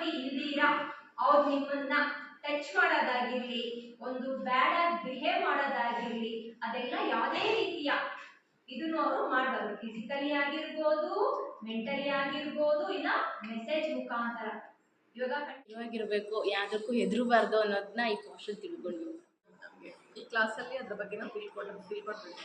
ಅಲ್ಲಿ ಇಲ್ದಿರಾ ಅವ್ರು ನಿಮ್ಮನ್ನ ಟಚ್ ಮಾಡೋದಾಗಿರ್ಲಿ, ಒಂದು ಬ್ಯಾಡ್ ಆಗಿ ಬಿಹೇವ್ ಮಾಡೋದಾಗಿರ್ಲಿ, ಅದೆಲ್ಲ ಯಾವುದೇ ರೀತಿಯ ಇದನ್ನು ಅವರು ಮಾಡಬಾರ್ದು. ಫಿಸಿಕಲಿ ಆಗಿರ್ಬೋದು, ಮೆಂಟಲಿ ಆಗಿರ್ಬೋದು, ಇಲ್ಲ ಮೆಸೇಜ್ ಮುಖಾಂತರ. ಇವಾಗಿರ್ಬೇಕು, ಯಾವುದಕ್ಕೂ ಹೆದರಬಾರ್ದು ಅನ್ನೋದನ್ನ ಈ ಕ್ವಶನ್ ತಿಳ್ಕೊಂಡು ಈ ಕ್ಲಾಸಲ್ಲಿ ಅದ್ರ ಬಗ್ಗೆ ನಾವು ತಿಳ್ಕೊಳ್ಬೇಕು.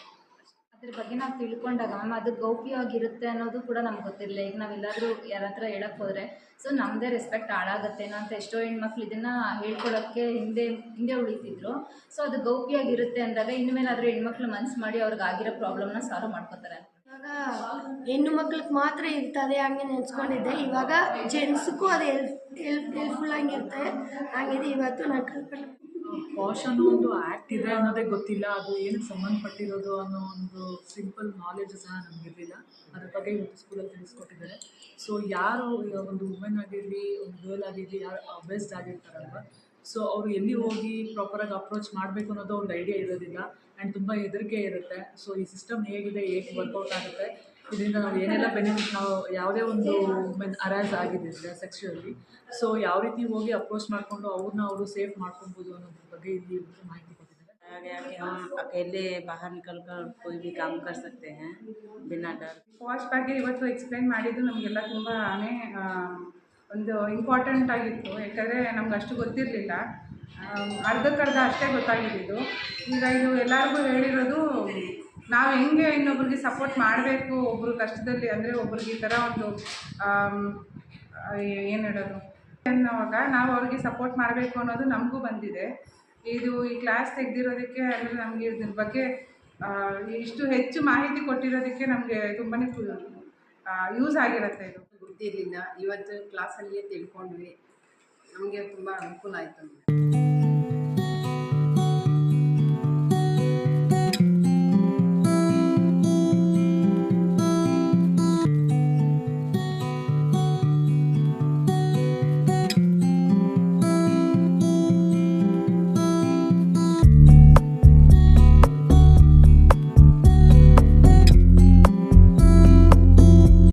ಅದ್ರ ಬಗ್ಗೆ ನಾವು ತಿಳ್ಕೊಂಡಾಗ ಮ್ಯಾಮ್ ಅದು ಗೌಪ್ಯವಾಗಿರುತ್ತೆ ಅನ್ನೋದು ಕೂಡ ನಮ್ಗೆ ಗೊತ್ತಿರಲಿಲ್ಲ. ಈಗ ನಾವೆಲ್ಲಾದರೂ ಯಾರ ಹತ್ರ ಹೇಳಕ್ಕೆ ಹೋದರೆ ಸೊ ನಮ್ಮದೇ ರೆಸ್ಪೆಕ್ಟ್ ಹಾಳಾಗತ್ತೇನೋ ಅಂತ ಎಷ್ಟೋ ಹೆಣ್ಮಕ್ಳು ಇದನ್ನು ಹೇಳ್ಕೊಳೋಕ್ಕೆ ಹಿಂದೆ ಉಳಿತಿದ್ರು. ಸೊ ಅದು ಗೌಪ್ಯವಾಗಿರುತ್ತೆ ಅಂದಾಗ ಇನ್ಮೇಲಾದರೂ ಹೆಣ್ಮಕ್ಳು ಮನ್ಸು ಮಾಡಿ ಅವ್ರಿಗೆ ಆಗಿರೋ ಪ್ರಾಬ್ಲಮ್ನ ಸಾಲ್ವ್ ಮಾಡ್ಕೋತಾರೆ. ಇವಾಗ ಹೆಣ್ಣು ಮಕ್ಳಿಗೆ ಮಾತ್ರ ಇರ್ತದೆ ಹಂಗೆ ನೆನೆಸ್ಕೊಂಡಿದ್ದೆ. ಇವಾಗ ಜೆಂಟ್ಸ್ಗೂ ಅದು ಹೆಲ್ಪ್ಫುಲ್ ಆಗಿರುತ್ತೆ. ಹಾಗಿದೆ ಇವತ್ತು ನಾನು ಕಲ್ತ್ಕೊಂಡೆ. ಪಾಶ್ ಅನ್ನೋ ಒಂದು ಆ್ಯಕ್ಟ್ ಇದೆ ಅನ್ನೋದೇ ಗೊತ್ತಿಲ್ಲ, ಅದು ಏನಕ್ಕೆ ಸಂಬಂಧಪಟ್ಟಿರೋದು ಅನ್ನೋ ಒಂದು ಸಿಂಪಲ್ ನಾಲೆಜ್ ಸಹ ನಮಗಿರಲಿಲ್ಲ. ಅದ್ರ ಬಗ್ಗೆ ಇವತ್ತು ಸ್ಕೂಲಲ್ಲಿ ತಿಳಿಸ್ಕೊಟ್ಟಿದ್ದಾರೆ. ಸೊ ಯಾರು ಒಂದು ವುಮೆನ್ ಆಗಿರಲಿ, ಒಂದು ಗರ್ಲ್ ಆಗಿರಲಿ, ಯಾರು ಬೆಸ್ಟ್ ಆಗಿರ್ತಾರಲ್ವ, ಸೊ ಅವರು ಎಲ್ಲಿ ಹೋಗಿ ಪ್ರಾಪರಾಗಿ ಅಪ್ರೋಚ್ ಮಾಡಬೇಕು ಅನ್ನೋದು ಒಂದು ಐಡಿಯಾ ಇರೋದಿಲ್ಲ ಆ್ಯಂಡ್ ತುಂಬ ಹೆದರಿಕೆ ಇರುತ್ತೆ. ಸೊ ಈ ಸಿಸ್ಟಮ್ ಹೇಗಿದೆ, ಹೇಗೆ ವರ್ಕೌಟ್ ಆಗುತ್ತೆ, ಇದರಿಂದ ನಾವು ಏನೆಲ್ಲ ಬೆನಿಫಿಟ್, ನಾವು ಯಾವುದೇ ಒಂದು ವುಮೆನ್ ಅರೈಸ್ ಆಗಿದ್ದಿದ್ರೆ ಸೆಕ್ಸುವಲಿ, ಸೊ ಯಾವ ರೀತಿ ಹೋಗಿ ಅಪ್ರೋಚ್ ಮಾಡಿಕೊಂಡು ಅವರು ಸೇಫ್ ಮಾಡ್ಕೊಬೋದು ಅನ್ನೋದ್ರ ಬಗ್ಗೆ ಇಲ್ಲಿ ಮಾಹಿತಿ ಕೊಟ್ಟಿದ್ದಾರೆ. कि हम अकेले बाहर निकल कर कोई भी काम कर सकते हैं बिना डर. ಪಾಶ್ ಬಗ್ಗೆ ಇವತ್ತು ಎಕ್ಸ್ಪ್ಲೈನ್ ಮಾಡಿದ್ದು ನಮಗೆಲ್ಲ ತುಂಬಾ ಒಂದು ಇಂಪಾರ್ಟೆಂಟ್ ಆಗಿತ್ತು. ಯಾಕಂದರೆ ನಮ್ಗೆ ಅಷ್ಟು ಗೊತ್ತಿರಲಿಲ್ಲ, ಅರ್ಧಕ್ಕರ್ಧ ಅಷ್ಟೇ ಗೊತ್ತಾಗಿದ್ದು. ಈಗ ಇದು ಎಲ್ಲರಿಗೂ ಹೇಳಿರೋದು ನಾವು ಹೆಂಗೆ ಇನ್ನೊಬ್ರಿಗೆ ಸಪೋರ್ಟ್ ಮಾಡಬೇಕು, ಒಬ್ಬರು ಕಷ್ಟದಲ್ಲಿ ಅಂದರೆ ಒಬ್ರಿಗೆ ಈ ಥರ ಒಂದು ಏನು ಹೇಳೋದು ಅನ್ನೋವಾಗ ನಾವು ಅವ್ರಿಗೆ ಸಪೋರ್ಟ್ ಮಾಡಬೇಕು ಅನ್ನೋದು ನಮಗೂ ಬಂದಿದೆ. ಇದು ಈ ಕ್ಲಾಸ್ ತೆಗೆದಿರೋದಕ್ಕೆ ಅಂದರೆ ನಮಗೆ ಇದ್ರ ಬಗ್ಗೆ ಇಷ್ಟು ಹೆಚ್ಚು ಮಾಹಿತಿ ಕೊಟ್ಟಿರೋದಕ್ಕೆ ನಮಗೆ ತುಂಬಾ ಯೂಸ್ ಆಗಿರುತ್ತೆ. ಇದು ಗೊತ್ತಿರಲಿಲ್ಲ, ಇವತ್ತು ಕ್ಲಾಸಲ್ಲಿಯೇ ತಿಳ್ಕೊಂಡ್ವಿ, ನಮಗೆ ತುಂಬ ಅನುಕೂಲ ಆಯಿತು.